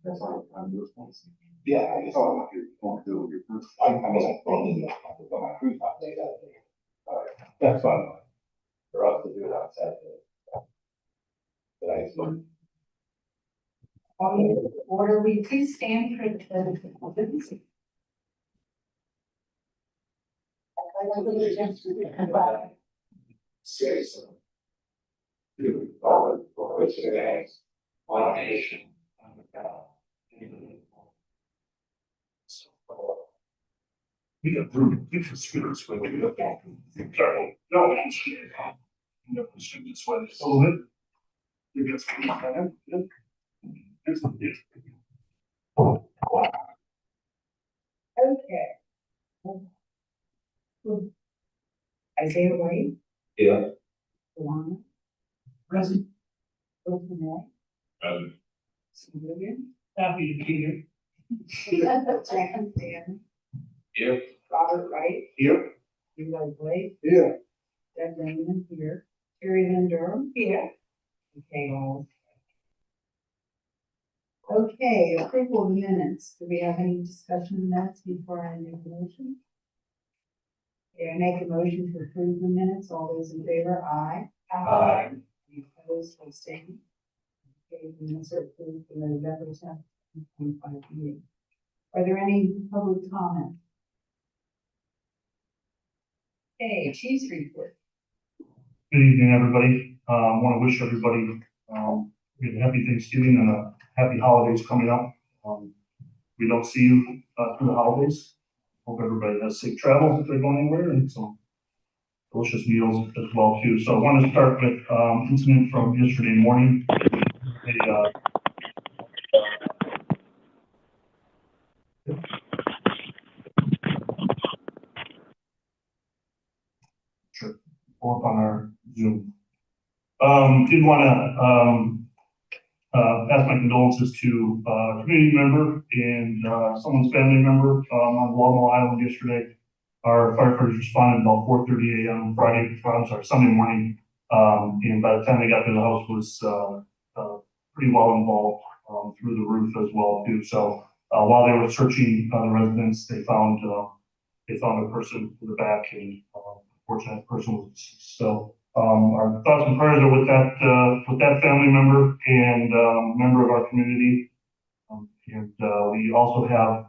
That's all I'm doing. Yeah, I guess all I want to do with your first. I mean, I'm thinking on my cruise hot day that day. That's fun for us to do it outside. But I still. Order, will you please stand for the pledge of allegiance? I allegiance to the flag. Citizen. To all for which it stands, one nation, under God. We got through different spirits when we look at them. Sorry, no, no, students when it's all in. You get some. Okay. Isaiah White. Yeah. Luana. Present. Rosemary. William. Happy to be here. Jackson Stanley. Here. Robert Wright. Here. Eli Blake. Here. Deb Raymond here. Terry Lynn Durham. Here. Okay, all. Okay, approval of minutes. Do we have any discussion on that before I make a motion? Okay, I make a motion to approve the minutes. All those in favor, aye. Aye. Any opposed, abstaining? Okay, the minutes are approved for the November 10th, 2025 meeting. Are there any public comment? Okay, Chief's report. Good evening, everybody. Want to wish everybody a happy Thanksgiving and a happy holidays coming up. We don't see you through the holidays. Hope everybody has safe travels if they're going anywhere and some delicious meals as well too. So I want to start with incident from yesterday morning. Sure. Pull up on our Zoom. Did want to pass my condolences to a community member and someone's family member on Walmart Island yesterday. Our firefighters responded about 4:30 a.m. Sunday morning, and by the time they got to the house was pretty well involved through the roof as well too. So while they were searching the residence, they found a person in the back, and unfortunately, that person was deceased. So our thoughts and prayers are with that family member and member of our community. We also have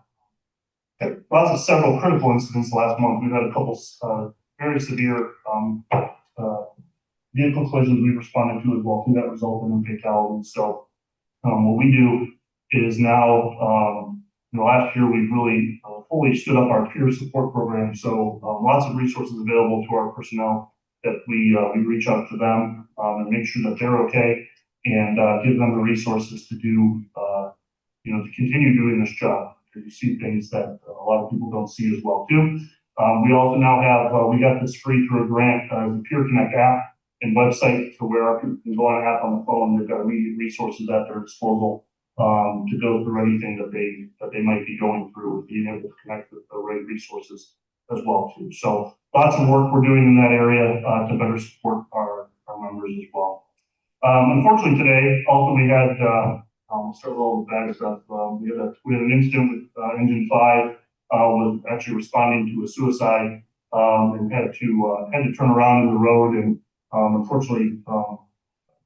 lots of several critical incidents last month. We've had a couple very severe vehicle collisions we responded to as well too that resulted in fatalities. So what we do is now, last year we've really fully stood up our peer support program. So lots of resources available to our personnel that we reach out to them and make sure that they're okay and give them the resources to do, to continue doing this job. Because you see things that a lot of people don't see as well too. We also now have, we got this free through a grant, the Peer Connect app and website to where our people can go on an app on the phone. They've got immediate resources at their disposal to go through anything that they might be going through, being able to connect with the right resources as well too. So lots of work we're doing in that area to better support our members as well. Unfortunately today, also we had, we'll start with all the bad stuff. We had an incident with engine 5 was actually responding to a suicide and had to turn around in the road and unfortunately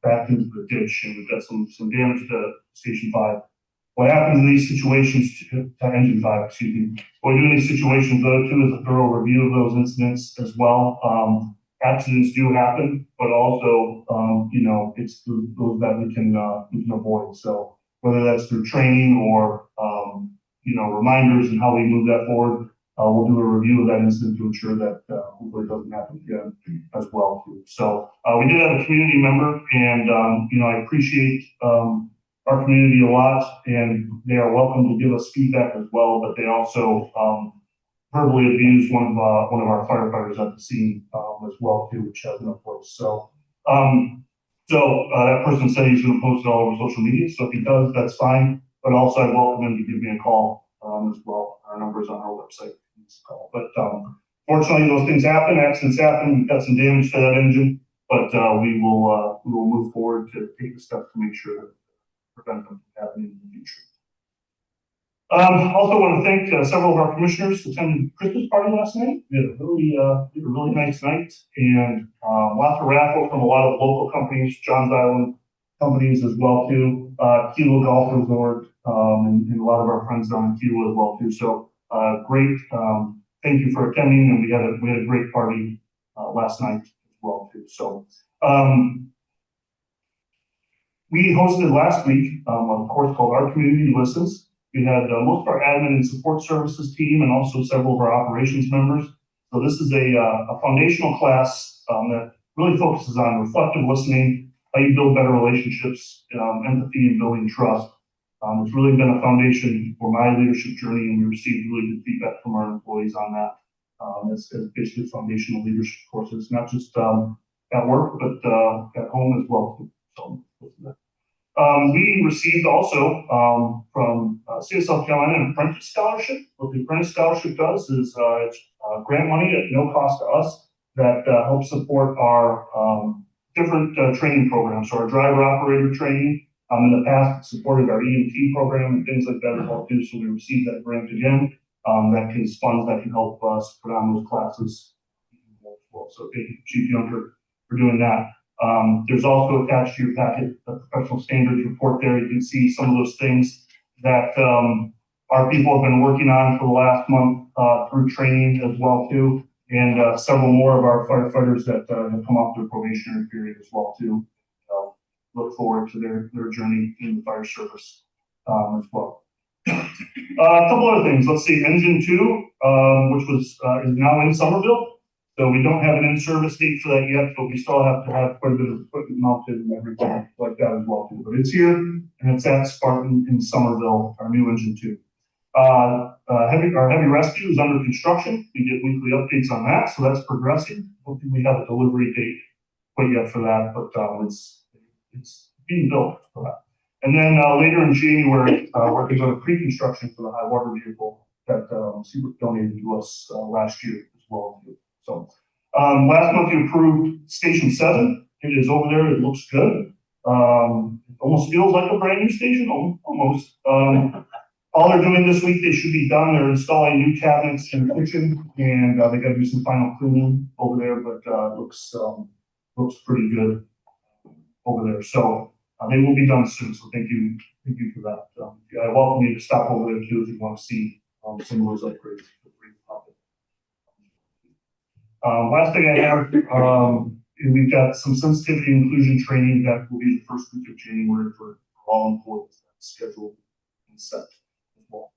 backed into the ditch, and we've got some damage to Station 5. What happens in these situations to Engine 5, excuse me, what we do in these situations though too is a thorough review of those incidents as well. Accidents do happen, but also, it's those that we can avoid. So whether that's through training or, reminders and how we move that forward, we'll do a review of that incident to ensure that hopefully it doesn't happen again as well too. So we did have a community member, and I appreciate our community a lot, and they are welcome to give us feedback as well. But they also verbally abused one of our firefighters at the scene as well too, which has no place. So that person said he's going to post it all over social media. So if he does, that's fine. But also, I welcome him to give me a call as well. Our number's on our website. But fortunately, those things happen. Accidents happen. We've got some damage to that engine, but we will move forward to take the steps to make sure that prevent them from happening in the future. Also want to thank several of our commissioners who attended the Christmas party last night. We had a really nice night, and lots of raffle from a lot of local companies, Johns Island companies as well too, Kilo Golf Resort, and a lot of our friends down in Kilo as well too. So great. Thank you for attending, and we had a great party last night as well too. So we hosted last week a course called Our Community Listens. We had most of our admin and support services team and also several of our operations members. So this is a foundational class that really focuses on reflective listening, how you build better relationships, empathy, and building trust. It's really been a foundation for my leadership journey, and we received really good feedback from our employees on that. It's basically foundational leadership courses, not just at work, but at home as well. So, we received also from State of South Carolina an apprentice scholarship. What the apprentice scholarship does is it's grant money at no cost to us that helps support our different training programs. So our driver operator training, in the past it supported our EMT program and things like that as well too. So we received that grant again. That is funds that can help us put on those classes. So thank you, Chief Yunker, for doing that. There's also attached to your packet a professional standards report there. You can see some of those things that our people have been working on for the last month through training as well too, and several more of our firefighters that have come off their probationary period as well too. Look forward to their journey in the fire service as well. A couple other things. Let's see, Engine 2, which is now in Somerville. So we don't have an in-service date for that yet, but we still have to have quite a bit of equipment mounted and everything like that as well too. But it's here, and it's at Spartan in Somerville, our new Engine 2. Our heavy rescue is under construction. We get weekly updates on that, so that's progressing. I don't think we have a delivery date quite yet for that, but it's being built for that. And then later in January, working on a pre-construction for the high water vehicle that Seabrook donated to us last year as well too. So last month you approved Station 7. It is over there. It looks good. It almost feels like a brand new station, almost. All they're doing this week, they should be done. They're installing new cabinets in the kitchen, and they got to do some final cleaning over there, but it looks pretty good over there. So they will be done soon. So thank you for that. I welcome you to stop over there too if you want to see some of those upgrades. Last thing I have, we've got some sensitivity and inclusion training that will be the first week of January for all employees. That's scheduled and set as well.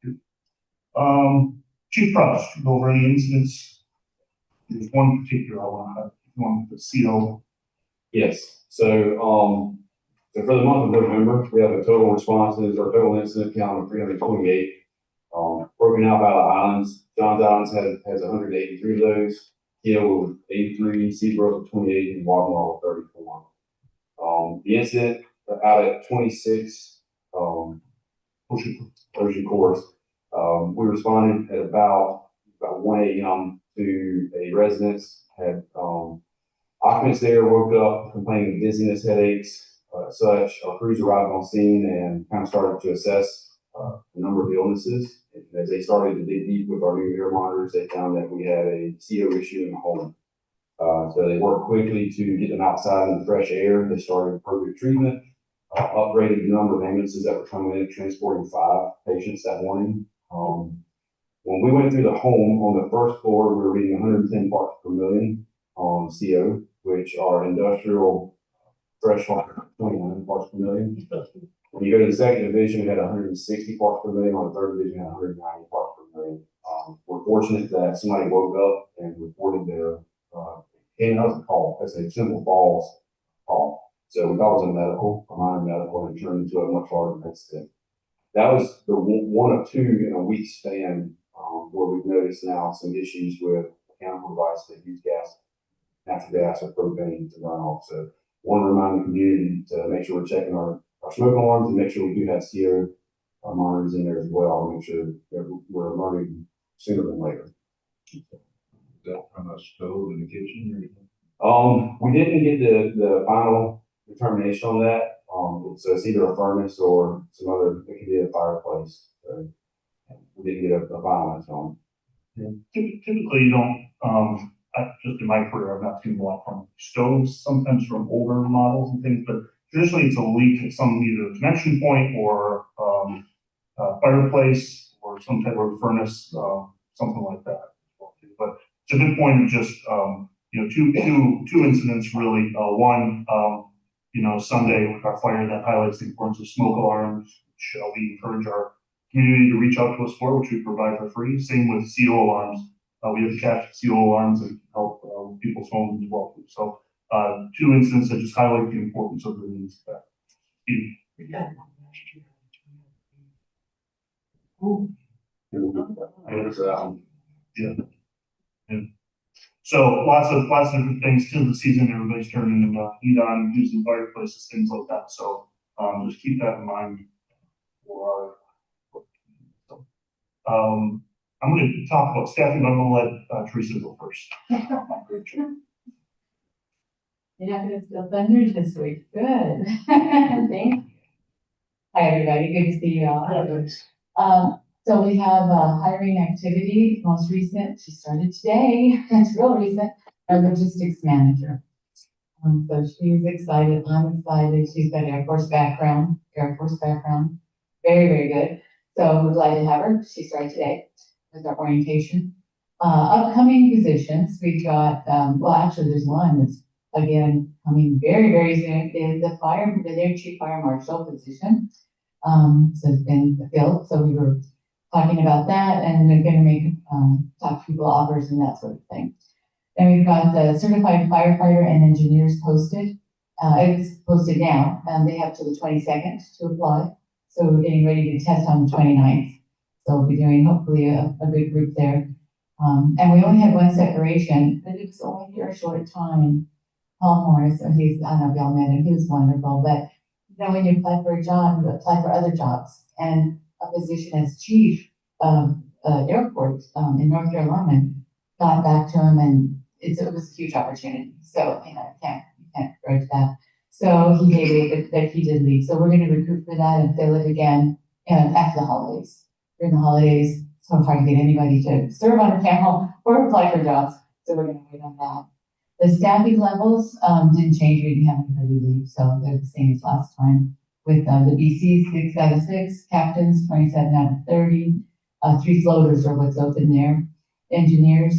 Chief Props, go over any incidents. There's one particular I want to have, one with the CO. Yes. So for the month of November, we have a total responses or total incident count of 328. Broken out by the islands. Johns Island has 183 of those. Keel with 83, Seabrook with 28, and Waterloo with 34. The incident out at 26 Ocean Course, we responded at about 1 a.m. to a residence. Had occupants there woke up complaining of dizziness, headaches, such. Our crews arrived on scene and kind of started to assess the number of illnesses. As they started to dig deep with our new air monitors, they found that we had a CO issue in the home. So they worked quickly to get them outside in the fresh air. They started appropriate treatment, upgraded the number of ambulances that were coming in, transporting 5 patients that morning. When we went through the home on the first floor, we were reading 110 parts per million on CO, which are industrial fresh water, 29 parts per million. When you go to the second division, we had 160 parts per million. On the third division, we had 190 parts per million. We're fortunate that somebody woke up and reported their came out as a call. That's a simple falls call. So we thought it was a minor medical, and it turned into a much larger incident. That was the one of 2 in a week span where we've noticed now some issues with mechanical devices that use natural gas or propane to run off. So want to remind the community to make sure we're checking our smoke alarms and make sure we do have CO monitors in there as well. Make sure that we're alerting sooner than later. Is that from a stove in the kitchen or anything? We didn't get the final determination on that. So it's either a furnace or some other, it could be a fireplace. So didn't get a final answer on. Yeah. Typically, you don't, just in my career, I've not seen a lot from stoves, sometimes from older models and things, but traditionally it's a leak at some either connection point or fireplace or some type of furnace, something like that. But it's a good point of just, two incidents really. One, Sunday with our fire that highlights the importance of smoke alarms, which we encourage our community to reach out to us for, which we provide for free. Same with CO alarms. We have to catch CO alarms and help people's homes as well. So two incidents that just highlight the importance of the needs of that. Yeah. So lots of different things to the season. Everybody's turning heat on, using fireplaces, things like that. So just keep that in mind for our. I'm going to talk about staffing, but I'm going to let Teresa go first. You're not going to steal thunder this week. Good. Thank you. Hi, everybody. Good to see you all. So we have a hiring activity, most recent. She started today. That's real recent. Our logistics manager. So she's excited. I'm excited. She's got Air Force background. Very, very good. So we're glad to have her. She started today with our orientation. Upcoming positions, we've got, actually there's one that's again coming very, very soon, is the new chief fire marshal position. So it's been filled. So we were talking about that, and they're going to make talk to people offers and that sort of thing. Then we've got the certified firefighter and engineers posted. It's posted now, and they have till the 22nd to apply. So we're getting ready to test on the 29th. So we'll be doing hopefully a good group there. And we only had one separation, but it was only for a short time. Paul Morris, I don't know if y'all met him, he was wonderful, but when you apply for a job, you apply for other jobs, and a position as chief of airport in North Carolina got back to him, and it was a huge opportunity. So, you can't grudge that. So he gave that he did leave. So we're going to recruit for that and fill it again after the holidays. During the holidays, it's so hard to get anybody to serve on a panel or apply for jobs. So we're going to wait on that. The staffing levels didn't change. We didn't have anybody leave, so they're the same as last time. With the BC 6 out of 6, captains 27 out of 30, 3 floaters are what's open there. Engineers,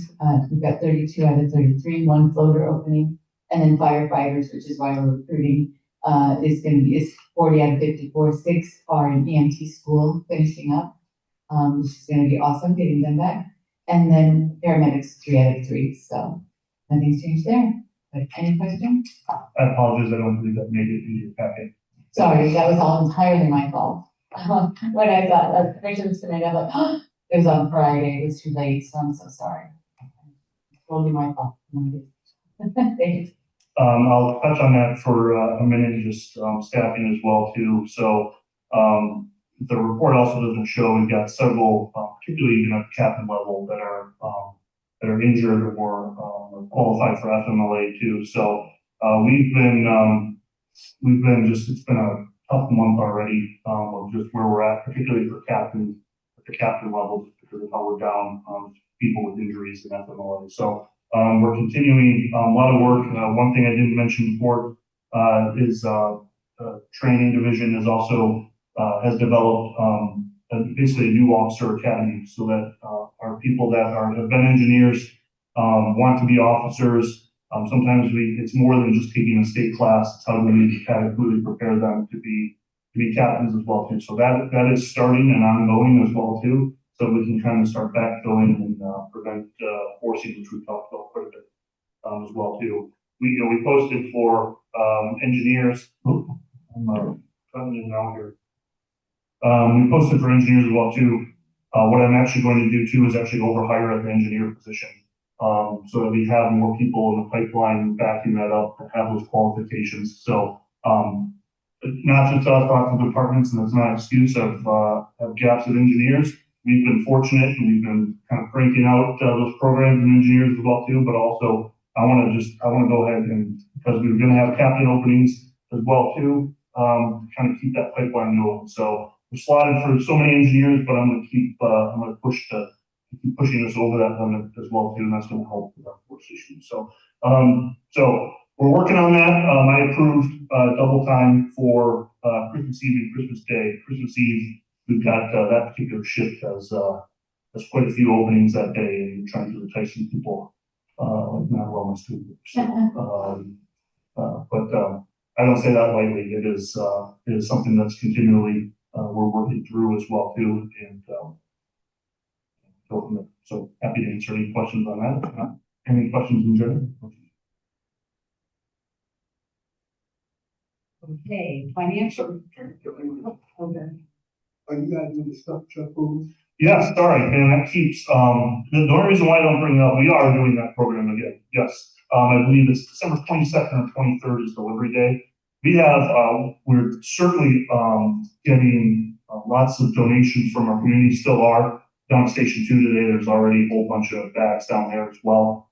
we've got 32 out of 33, 1 floater opening, and then firefighters, which is why we're recruiting, is 40 out of 54. 6 are in EMT school finishing up, which is going to be awesome getting them back, and then paramedics 3 out of 3. So nothing's changed there. But any questions? I apologize. I don't believe that made it in your packet. Sorry, that was all entirely my fault. When I got the permissions tonight, I'm like, oh, it was on Friday. It was too late, so I'm so sorry. Totally my fault. Thanks. I'll touch on that for a minute, just staffing as well too. So the report also doesn't show we've got several, particularly even at the captain level, that are injured or qualified for FMLA too. So we've been it's been a tough month already of just where we're at, particularly for captains at the captain level, just because of how we're down people with injuries in FMLA. So we're continuing a lot of work. One thing I didn't mention before is training division is also has developed basically a new officer academy, so that our people that have been engineers want to be officers. Sometimes it's more than just taking a state class. It's how do we adequately prepare them to be captains as well too. So that is starting and ongoing as well too. So we can kind of start backfilling and prevent forcing, which we talked about quite a bit as well too. We posted for engineers. I'm cutting it now here. We posted for engineers as well too. What I'm actually going to do too is actually overhire at the engineer position, so that we have more people in the pipeline backing that up that have those qualifications. So not just us, lots of departments, and it's not an excuse of gaps of engineers. We've been fortunate, and we've been kind of cranking out those programs and engineers as well too. But also, I want to go ahead and, because we're going to have captain openings as well too, kind of keep that pipeline going. So we're slotted for so many engineers, but I'm gonna keep pushing us over that limit as well too, and that's gonna help with our force issue. So we're working on that. I approved, double time for, Christmas Eve and Christmas Day. Christmas Eve, we've got, that particular shift has quite a few openings that day, and we're trying to entice some people, like not wellness to. But I don't say that lightly. It is something that's continually, we're working through as well too, and, go from there. So happy to answer any questions on that. Any questions in general? Okay, financial. Okay. Are you guys doing the stuff truck program? Yeah, sorry, and that keeps, the only reason why I don't bring it up, we are doing that program again, yes. I believe it's December 22nd or 23rd is delivery day. We have, we're certainly, getting lots of donations from our community, still are. Down at Station 2 today, there's already a whole bunch of bags down there as well.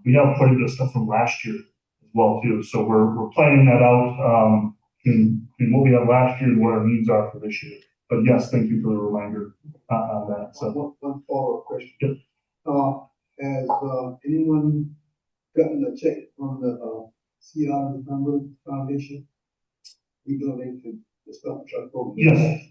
We have quite a bit of stuff from last year as well too, so we're planning that out, in what we had last year and what our needs are for this year. But yes, thank you for the reminder on that. So One follow-up question. Yep. Has anyone gotten a check from the CR November Foundation? We donate to the stuff truck program. yes,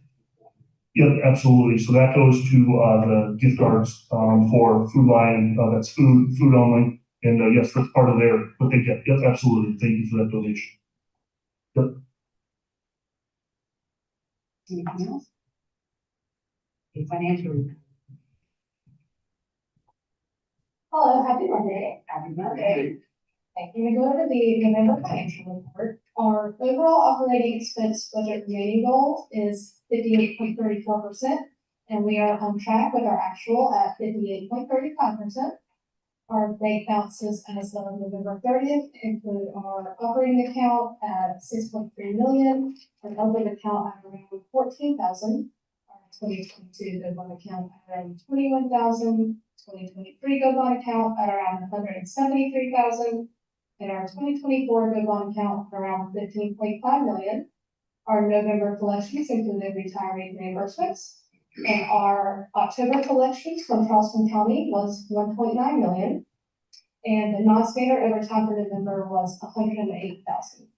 yep, absolutely. So that goes to the gift cards for Food Lion. That's food only. And yes, that's part of what they get. Yep, absolutely. Thank you for that donation. Yep. Anything else? A financial report. Hello, happy Monday. Happy Monday. Thank you. We go over the November financial report. Our overall operating expense budget remaining goal is 58.34%, and we are on track with our actual at 58.35%. Our bank balances as of November 30th include our operating account at 6.3 million, our open account at around 14,000, our 2022 Go Bond account at around 21,000, 2023 Go Bond account at around 173,000, and our 2024 Go Bond account around 15.5 million. Our November collections included retiree reimbursements. And our October collections from Charleston County was 1.9 million. And the non-standard overtime for November was 108,000.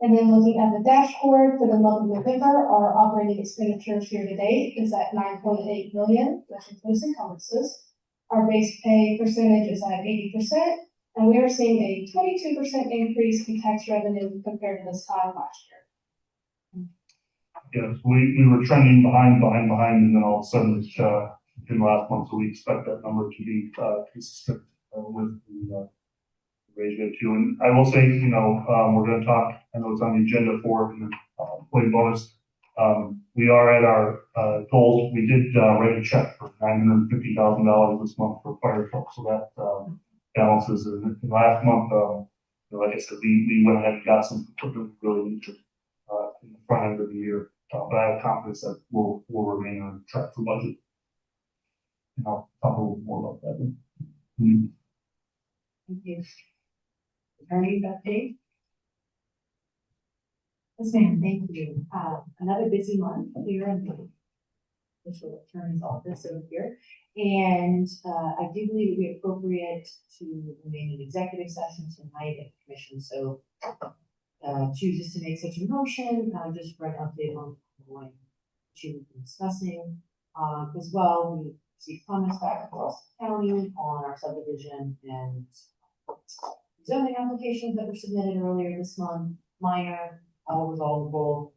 And then looking at the dashboard for the month of November, our operating expenditures year to date is at 9.8 million, which includes encumbrances. Our base pay percentage is at 80%, and we are seeing a 22% increase in tax revenue compared to this time last year. Yes, we were trending behind, and then all of a sudden, in the last month, so we expect that number to be consistent with the raise rate too. And I will say, we're going to talk. I know it's on the agenda for the employee bonus. We are at our goals. We did write a check for $950,000 this month for fire trucks, so that balances. And last month, like I said, we went ahead and got some equipment we really need to in the front end of the year. But I have confidence that we'll remain on track for budget. And I'll talk a little more about that. Thank you. Attorney's update. Yes, ma'am, thank you. Another busy month here in the official attorney's office over here. And I do believe it would be appropriate to remain in executive session tonight at the commission. So chooses to make such a motion, just for an update on what we've been discussing. As well, we received comments back across the county on our subdivision and zoning applications that were submitted earlier this month, minor, resolvable.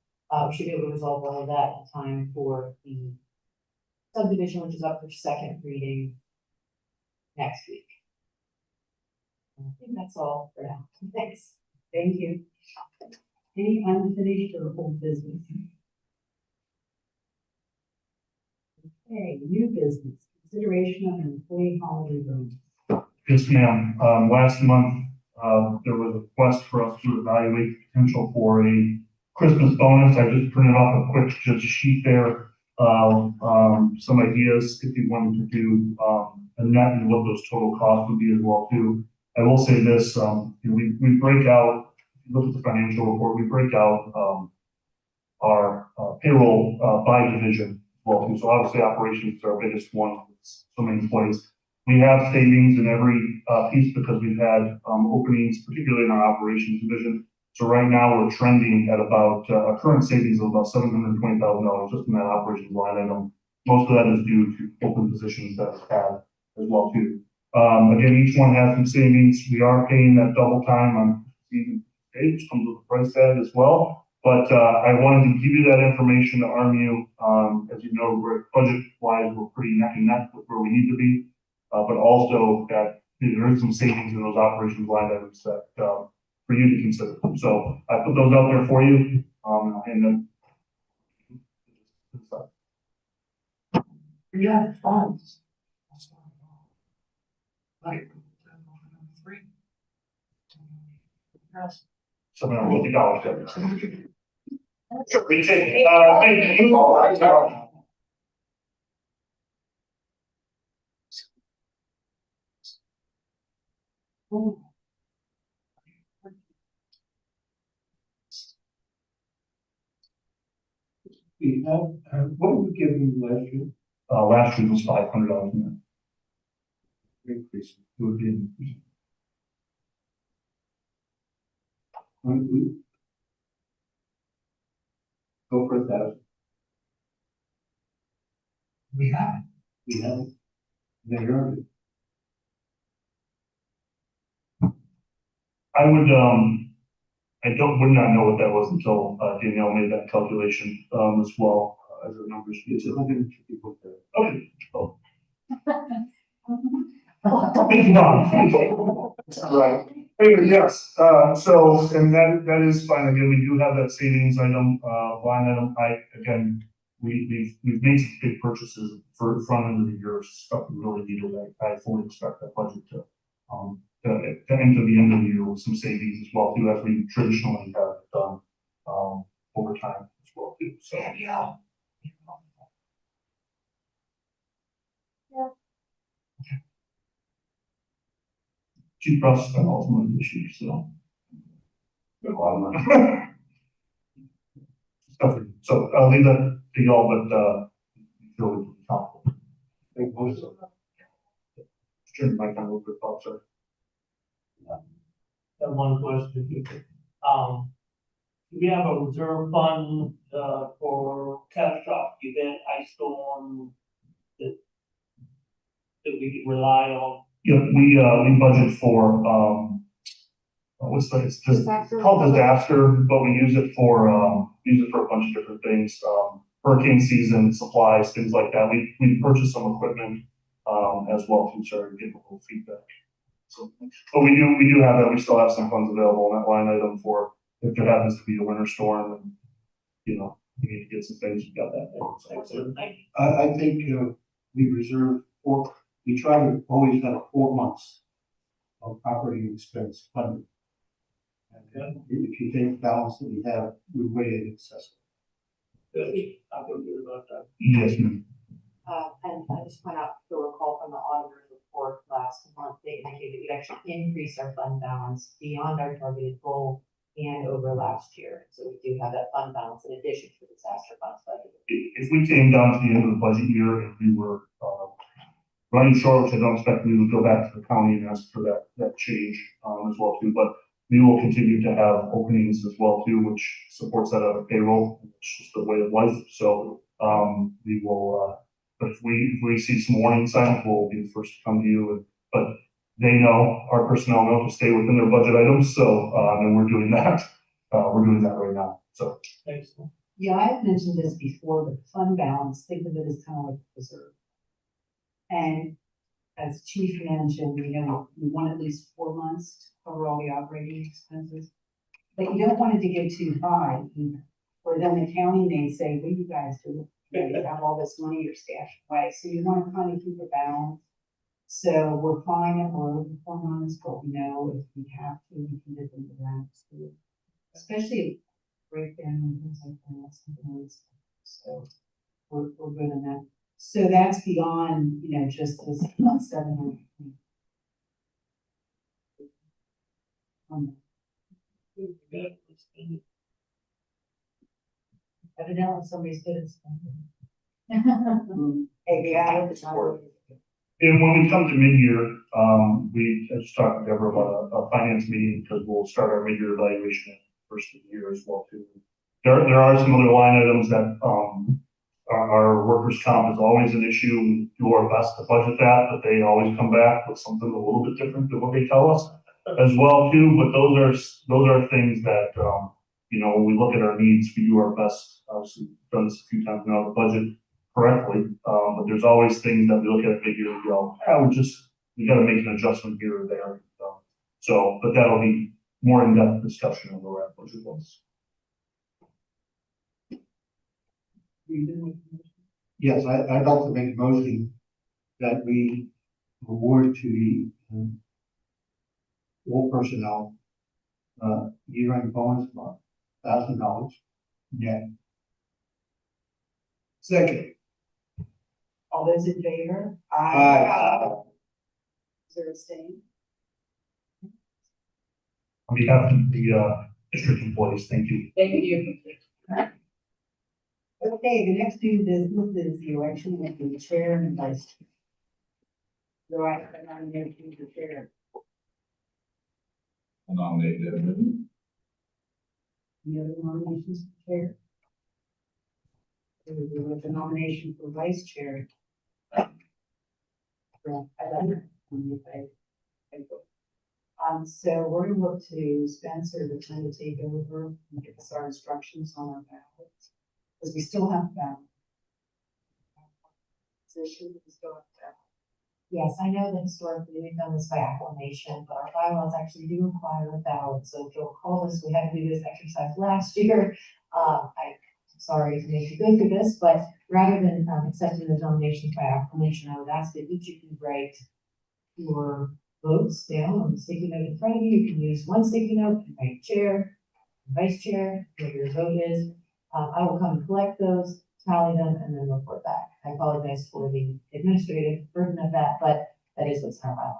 We should be able to resolve all of that in time for the subdivision, which is up for second reading next week. I think that's all for now. Thanks. Thank you. Any unfinished or old business? Okay, new business, consideration of an employee holiday bonus. Yes, ma'am. Last month, there was a request for us to evaluate the potential for a Christmas bonus. I just printed off a quick just sheet there. Some ideas if you wanted to do a net and what those total costs would be as well too. I will say this, we break out, if you look at the financial report, we break out our payroll by division as well too. So obviously operations is our biggest one, with so many employees. We have savings in every piece because we've had openings, particularly in our operations division. So right now we're trending at about a current savings of about $720,000 just in that operations line item. Most of that is due to open positions that we've had as well too. Again, each one has some savings. We are paying that double time on season eight, which comes with a price tag as well. But I wanted to give you that information to arm you. As you know, we're budget wise, we're pretty neck and neck with where we need to be. But also that there is some savings in those operations line items that for you to consider. So I put those out there for you. And I'll hand them. Yeah, funds. Like, $750. Sure, we take, thank you. What did we give you last year? Last year was $500 Increase. it would be an increase. We go for 1,000. We have. They earned it. I would, would not know what that was until Danielle made that calculation as well as the numbers. It's 150 people there. Okay. Oh. Big bomb. Right. Anyway, yes, so, and that is fine. Again, we do have that savings item, line item. We've made some big purchases for front end of the year, stuff we really needed. I fully expect that budget to enter the end of the year with some savings as well too, as we traditionally have done, over time as well too. So, yeah. Chief process spent all the money this year, so. A lot of money. So I'll leave that to y'all, but feel comfortable. Think most of them. Turn my time over to Bob, sorry. Have one question. Do we have a reserve fund, for catastrophic event, ice storm, that we can rely on? Yeah, we budget for, it's just called disaster, but we use it for a bunch of different things. Hurricane season, supplies, things like that. We purchased some equipment, as well too, sorry, to get a little feedback. So, but we do have that. We still have some funds available in that line item for if there happens to be a winter storm and, you know, we need to get some things, we got that there. So, I think we reserve we try to always have 4 months of operating expense funded. And if you take the balance that we have, we're way in excess. Good. I feel good about that. yes, ma'am. And I just point out, you'll recall from the auditor's report last month, they indicated we actually increased our fund balance beyond our targeted goal and over last year. So we do have that fund balance in addition to the disaster funds budget. If we came down to the end of the budget year and we were running short, which I don't expect, we would go back to the county and ask for that change as well too. But we will continue to have openings as well too, which supports that out of payroll. It's just the way of life. So we will. But if we see some warning signs, we'll be the first to come to you. But they know, our personnel know to stay within their budget items. So and we're doing that. We're doing that right now. So Thanks. Yeah, I have mentioned this before, but fund balance, think of it as kind of like a reserve. And as Chief mentioned, you know, we want at least 4 months to cover all the operating expenses. But you don't want it to get too high either. Or then the county may say, what do you guys do? You have all this money you're stashed away. So you want to kind of keep a balance. So we're fine if we're over 4 months, but we know if we have to, we can dip into that too. Especially breakdown and things like that. Sometimes. So we're good on that. So that's beyond, you know, just this 700. Evidently somebody's good at something. Hey, yeah, it's not. And when we come to mid-year, I just talked to Deborah about a finance meeting because we'll start our mid-year evaluation first of the year as well too. There are some other line items that, our workers' comp is always an issue. We do our best to budget that, but they always come back with something a little bit different than what they tell us as well too. But those are things that, when we look at our needs, we do our best. Obviously, we've done this a few times now, the budget correctly. But there's always things that we look at mid-year and go, we got to make an adjustment here or there. But that'll be more in-depth discussion of the red budget ones. Yes, I'd like to make a motion that we award to the all personnel year-end bonus of $1,000 net. Second. All those in favor? Aye. Is there a stain? On behalf of the district employees, thank you. Thank you. Okay, the next new business is the election of the chair and vice chair. So I nominate you for chair. I nominate Debbie. Any other nominations for chair? We have the nomination for vice chair. So we're going to look to Spencer to kind of take over and give us our instructions on our ballots. Because we still have ballot. Position, we still have ballot. Yes, I know that historically we've done this by acclamation, but our bylaws actually do require a ballot. So if you'll recall this, we had to do this exercise last year. I'm sorry to make you go through this, but rather than accepting the nominations by acclamation, I would ask that each of you write your votes down on the sticky note in front of you. You can use one sticky note and write chair, vice chair, whatever your vote is. I will come and collect those, tally them, and then report back. I apologize for the administrative burden of that, but that is what's in our bylaws.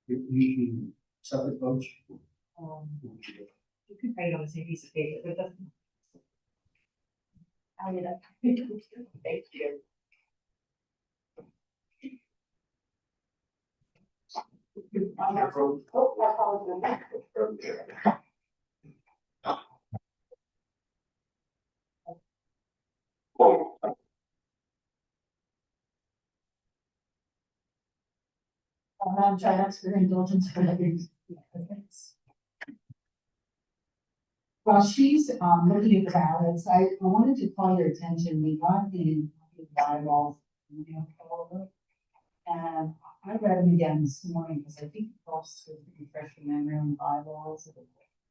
You separate votes. You can write it on the same piece of paper, but it doesn't. I mean, thank you. I'm trying to ask for indulgence for the. While she's looking at the ballots, I wanted to call your attention, we got the bylaws, over. And I read them again this morning because I think it helps to refresh your memory on bylaws.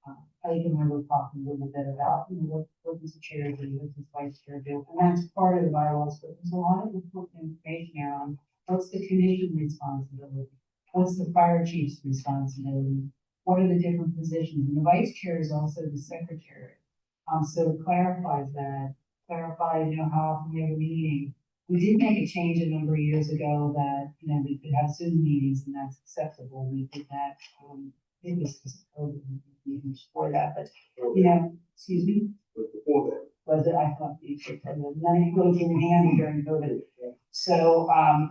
I even remember talking a little bit about, what does the chair do, what does the vice chair do, and that's part of the bylaws, but there's a lot of important information here on what's the commission responsibility, what's the fire chief's responsibility, what are the different positions, and the vice chair is also the secretary. So it clarifies that, how often we have a meeting. We did make a change a number of years ago that, we could have Zoom meetings and that's acceptable. We did that, it was before that, but, excuse me? Before that. Was it? I thought you should, and then it goes in hand during COVID. So, I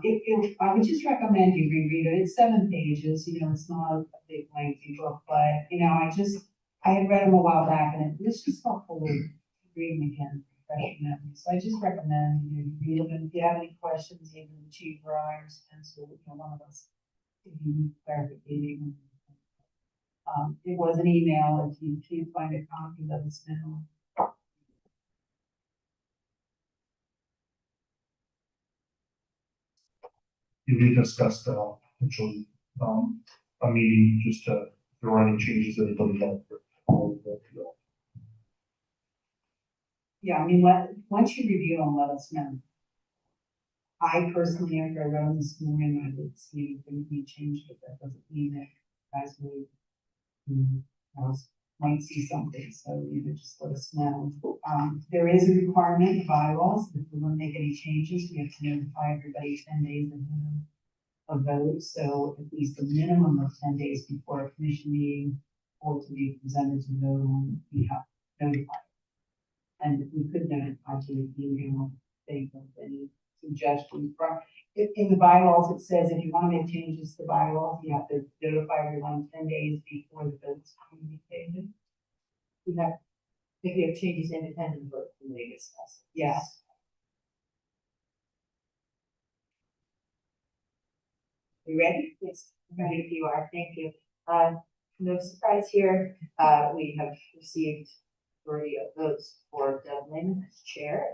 would just recommend you reread it. It's 7 pages, it's not a big lengthy book, but, I had read them a while back and it was just helpful to read them again. So I just recommend you read them, and if you have any questions, even the chief or I or Spencer, one of us, if you need clarification. It was an email, if you can't find a copy, let us know. We discussed potential a meeting just to, if there were any changes that anybody had. Yeah, I mean, once you review them, let us know. I personally, after I read them this morning, I did see anything be changed, but that doesn't mean that guys may, else might see something, so just let us know. There is a requirement in bylaws, if we want to make any changes, we have to notify everybody 10 days ahead of vote, so at least a minimum of 10 days before a commission meeting or to be presented to vote on, we have notified. And we could notify to the email, think of any suggestions. In the bylaws, it says if you want to make changes to bylaws, you have to notify everyone 10 days before the vote's communicated. We have, if you have changes independent of vote, we may discuss. Yes. You ready? Yes, ready if you are, thank you. No surprise here, we have received majority of votes for Devlin as chair.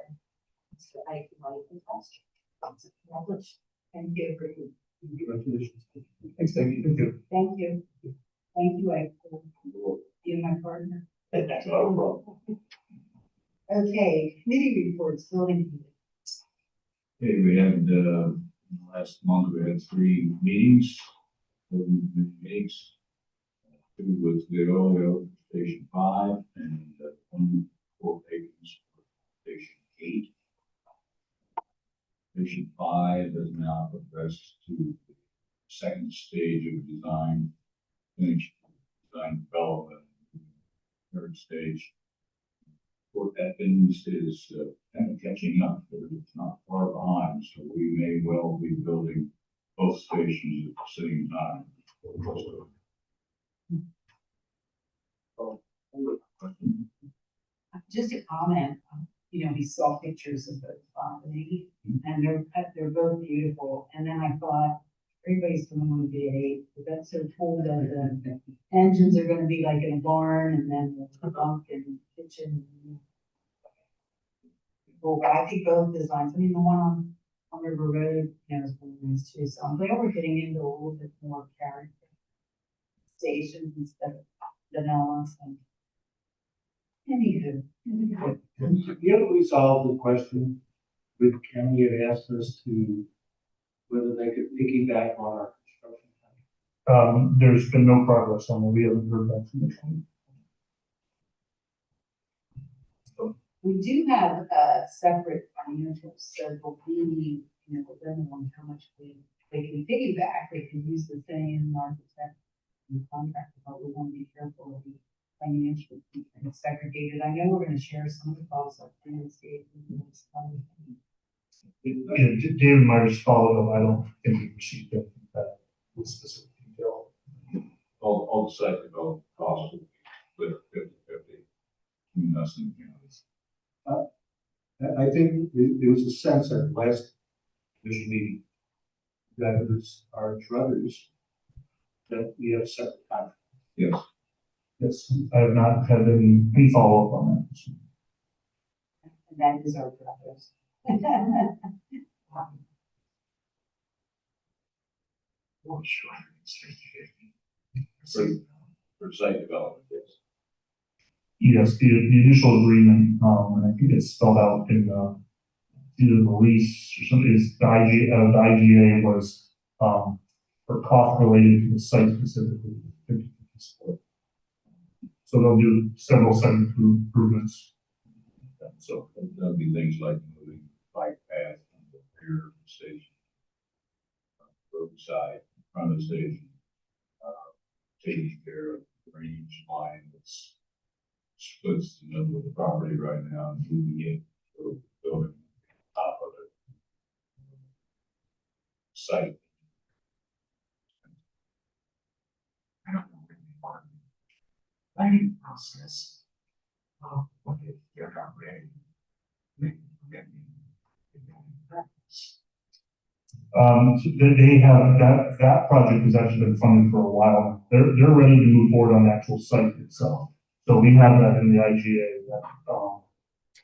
So I can only confess. Acknowledged. Thank you. Congratulations. Thanks, thank you. Thank you. Thank you, Ed, for being my partner. That's not a problem. Okay, committee reports, building committee. Okay, we had, last month, we had 3 meetings, meetings. 2 was the oil Station 5, and 1 for vacancies for Station 8. Station 5 has now progressed to the second stage of design, finished design development. Third stage. Fort Atkins is kind of catching up, but it's not far behind, so we may well be building both stations at the same time. Just a comment, we saw pictures of the property and they're both beautiful. And then I thought, everybody's going to V8, but that's so cool that the engines are going to be like in a barn and then the bunk and kitchen. Well, but I think both designs, the one on River Road, is one of those too. So I'm glad we're getting into a little bit more character stations instead of vanilla. Anywho. Haven't we solved the question with County had asked us to whether they could piggyback on our construction time? There's been no progress on it. We haven't heard back from the county. We do have separate financials, so we'll be, depending on how much they can piggyback, they can use the same architect and contractor, but we want to be careful of the financial and segregated. I know we're going to share some of the costs of landscape and this kind of thing. Yeah, David Myers followed up. I don't think we received that with specific detail. All the site development costs will be split 50/50 between us and the counties. I think there was a sense at last commission meeting that it was our brothers that we have separate contracts. Yes. Yes, I have not had any follow-up on that. And that is our brothers. Oh, sure. For site development, yes. Yes, the initial agreement, and I think it's spelled out in either the lease or something, is the IGA was for cost related to the site specifically. 50/50 split. So they'll do several site improvements. So There'll be things like moving bike path from the rear of the station, roadside, in front of the station, taking care of the drainage line that's splits the middle of the property right now and moving it to the building on top of it. Site. I don't know what planning process. When they're not ready. They have that project has actually been funded for a while. They're ready to move forward on the actual site itself. So we have that in the IGA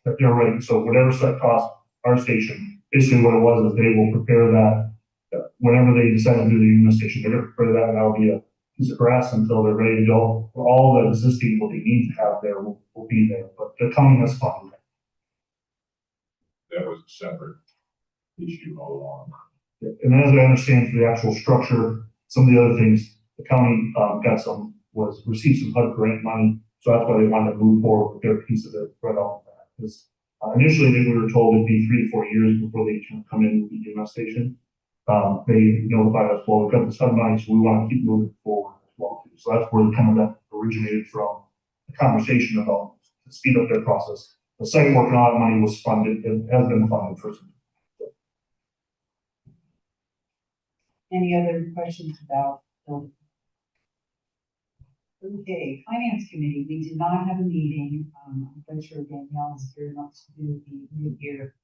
that they're ready. So whatever site costs our station, basically what it was is they will prepare that whenever they decide to do the unit station, they're going to prepare that and that'll be piece of grass until they're ready to go. All the existing, what they need to have there will be there, but the county has funded. That was a separate issue all along. And as I understand for the actual structure, some of the other things, the county, received some HUD grant money. So that's why they wanted to move forward with their piece of it right off the bat. Because initially we were told it'd be 3 to 4 years before they can come in with the EMS station. They notified us, well, we've got this HUD money, so we want to keep moving forward as well. So that's where kind of that originated from, the conversation about to speed up their process. The site work and all that money was funded, and has been funded for some. Any other questions about building? Okay, finance committee, we did not have a meeting. I'm pretty sure Danielle is here enough to do the mid-year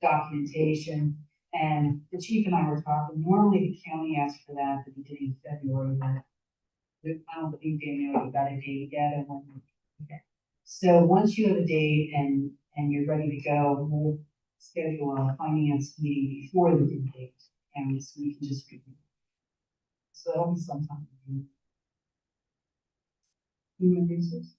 documentation. And the chief and I were talking, normally the county asks for that at the beginning of February, but I don't think Danielle got a date yet. And okay. So once you have a date and you're ready to go, we'll schedule a finance meeting before the due date. And so we can just review. So that'll be sometime. Human resources.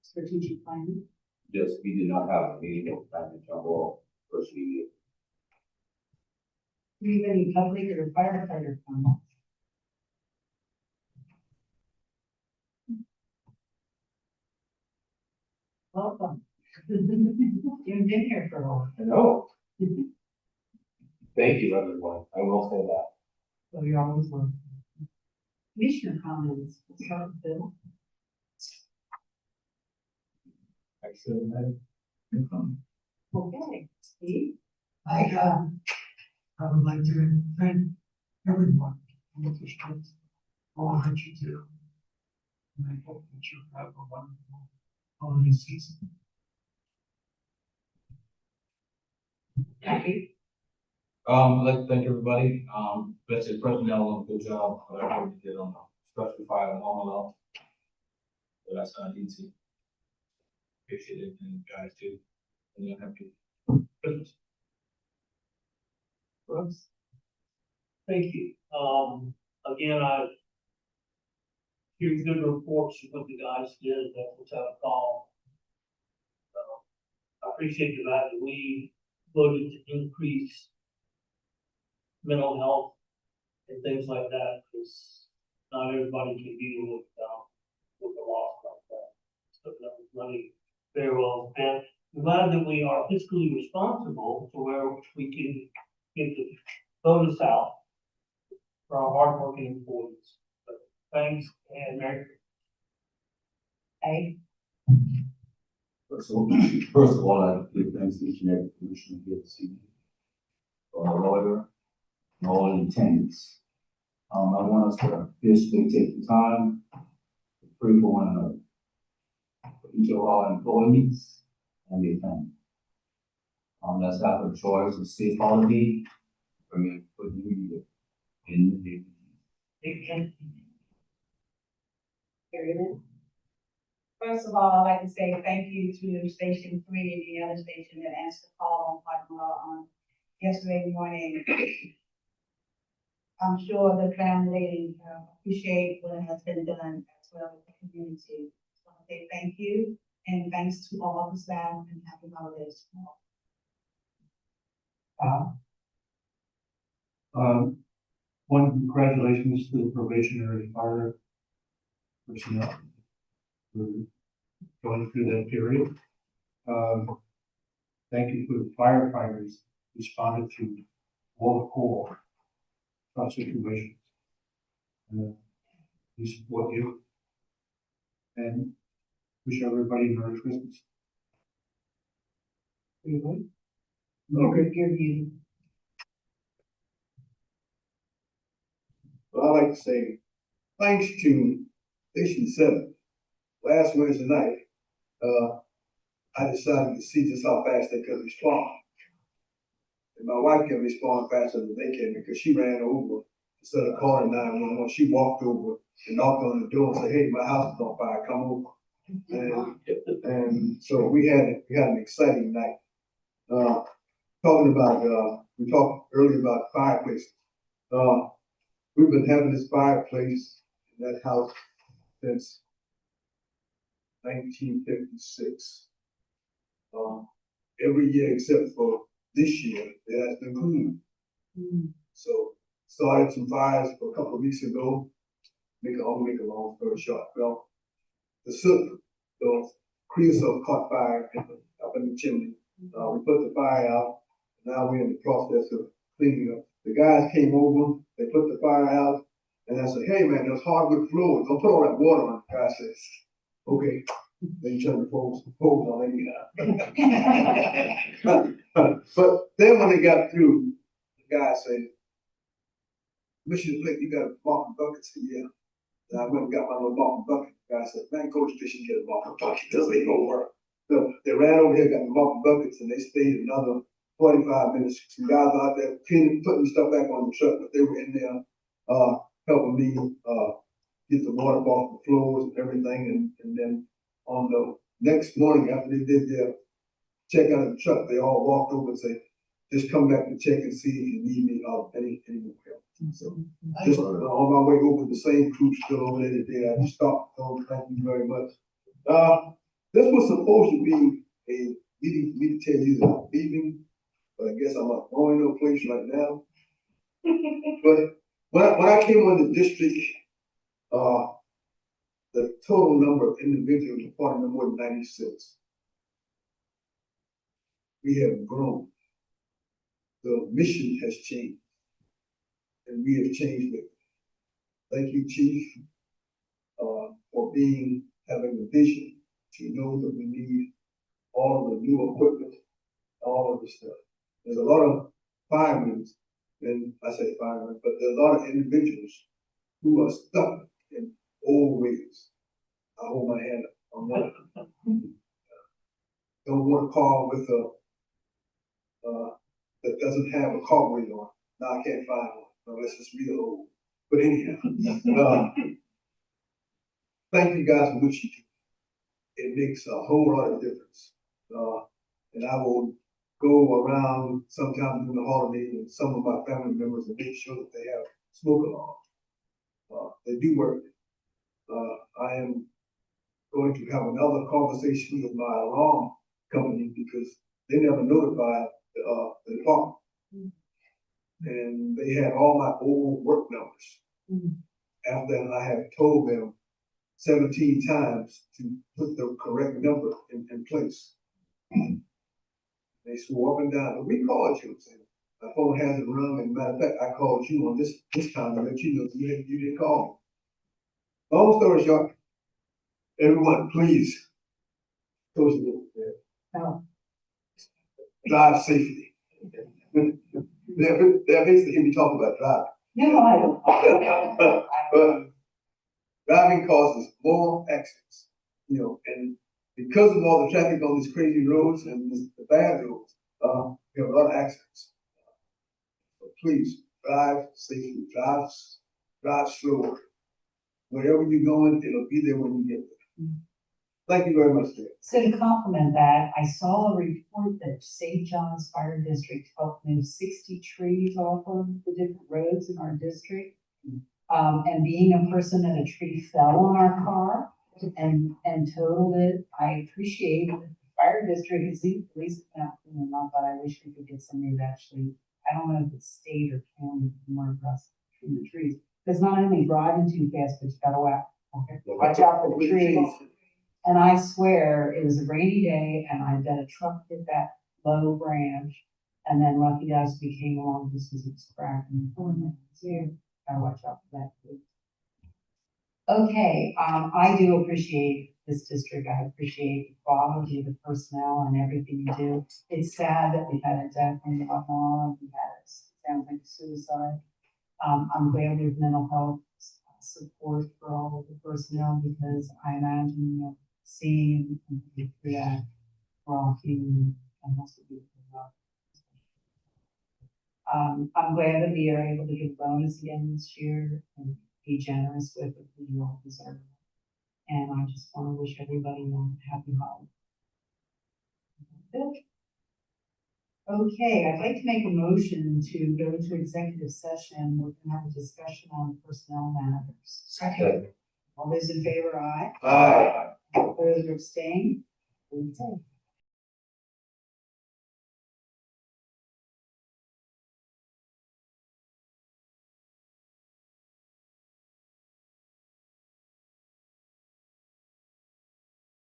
Strategic planning. Yes, we did not have a meeting with planning overall first meeting. Do you have any public or firefighter comments? Welcome. You've been here for a while. I know. Thank you, everyone. I will say that. So you're always welcome. Commissioner comments. Let's start with Bill. Excellent. Okay, Steve. I would like to thank everyone in the district for all that you do. And I hope that you have a wonderful holiday season. Jackie. I'd like to thank everybody, especially personnel on a good job, whatever you did on the special fire and all of that. So that's not easy. Appreciate it, and you guys too. And you're happy Christmas. Brooks. Thank you. Again, I hear good reports of what the guys did, that was out of call. I appreciate the fact that we voted to increase mental health and things like that, because not everybody can deal with the loss like that. So that was money very well spent. I'm glad that we are fiscally responsible to where we can get the bonus out for our hardworking employees. But thanks and Merry Christmas. Hey. First of all, I'd give thanks to each and every commissioner here this evening. For our lawyer, and all in attendance. I want us to basically take the time to pray for one another. For each of our employees and their family. Let's have a choice of safe holiday, bring a good new year in the day. First of all, I'd like to say thank you to Station 3 and the other station that answered the call on yesterday morning. I'm sure the family appreciate what has been done as well as the community. So I say thank you and thanks to all the staff and happy holidays. One, congratulations to the probationary fire personnel for going through that period. Thank you for the firefighters who responded to all the call situations. We support you and wish everybody Merry Christmas. Really? Okay. Give you. Well, I'd like to say thanks to Station 7. Last Wednesday night, I decided to see just how fast they could respond. And my wife can respond faster than they can because she ran over. Instead of calling 911, she walked over and knocked on the door and said, "Hey, my house is on fire, come over." And so we had an exciting night. Talking about we talked earlier about fireplaces. We've been having this fireplace in that house since 1956. Every year except for this year, it has been cleaned. So started some fires a couple of weeks ago. I'll make a long story short. Well, the creosote caught fire up in the chimney. We put the fire out. Now we're in the process of cleaning up. The guys came over, they put the fire out, and I said, hey man, there's hardwood floors. Don't put all that water on it. The guy says, okay. Then you turn the hose on anyhow. But then when they got through, the guy said, Mission Plate, you got a mop and bucket? I said, yeah. And I went and got my little mop and bucket. The guy said, man, Coach, they should get a mop and bucket. This ain't gonna work. So they ran over here, got the mop and buckets, and they stayed another 45 minutes. Some guys out there cleaning, putting stuff back on the truck, but they were in there helping me get the water off the floors and everything. And then on the next morning, after they did their check out of the truck, they all walked over and said, just come back and check and see if you need me any more help. So just on my way over, the same crew still over there today. I just stopped. Thank you very much. This was supposed to be a meeting for me to tell you that I'm leaving, but I guess I'm not going no place right now. But when I came on the district, the total number of individuals reporting no more than 96. We have grown. The mission has changed, and we have changed it. Thank you, Chief, for having a vision to know that we need all of the new equipment, all of the stuff. There's a lot of firemen, and I say firemen, but there's a lot of individuals who are stuck in old ways. I hold my hand up on one of them. Don't want a car with that doesn't have a carburetor on. Now I can't find one. No, this is real old. But anyhow, thank you guys for what you do. It makes a whole lot of difference. And I will go around sometime during the holidays with some of my family members and make sure that they have smoke alarms. They do work. I am going to have another conversation with my alarm company because they never notified the department. And they had all my old work numbers. After that, I have told them 17 times to put the correct number in place. They swore up and down, we called you. My phone hasn't rung, and matter of fact, I called you on this time to let you know you didn't call me. Long story short, everyone, please, close the door. Drive safely. They're basically hear me talk about driving. No, I don't. But driving causes more accidents, and because of all the traffic on these crazy roads and the bad roads, we have a lot of accidents. So please drive safely, drive slower. Wherever you're going, it'll be there when you get there. Thank you very much, Dave. So to complement that, I saw a report that St. John's Fire District helped move 60 trees off of the different roads in our district. And being a person that a tree fell on our car and totaled it, I appreciate that the fire district is at least not that I wish we could get somebody that actually, I don't know if it's state or county more aggressive in the trees. Because not only driving too fast, but you gotta watch out for the trees. And I swear it was a rainy day and I bet a truck hit that low branch. And then lucky us, we came along just as it's cracking. So gotta watch out for that too. Okay, I do appreciate this district. I appreciate the quality of the personnel and everything you do. It's sad that we had a death in the mall. We had sounds like suicide. I'm glad we have mental health support for all of the personnel because I imagine seeing and through that we're all human and has to be. I'm glad that we are able to give bonus again this year and be generous with it. We all deserve it. And I just want to wish everybody a happy holiday. Okay, I'd like to make a motion to go into executive session. We're gonna have a discussion on personnel matters. Second. All those in favor, aye. Aye. Those who abstain? Okay.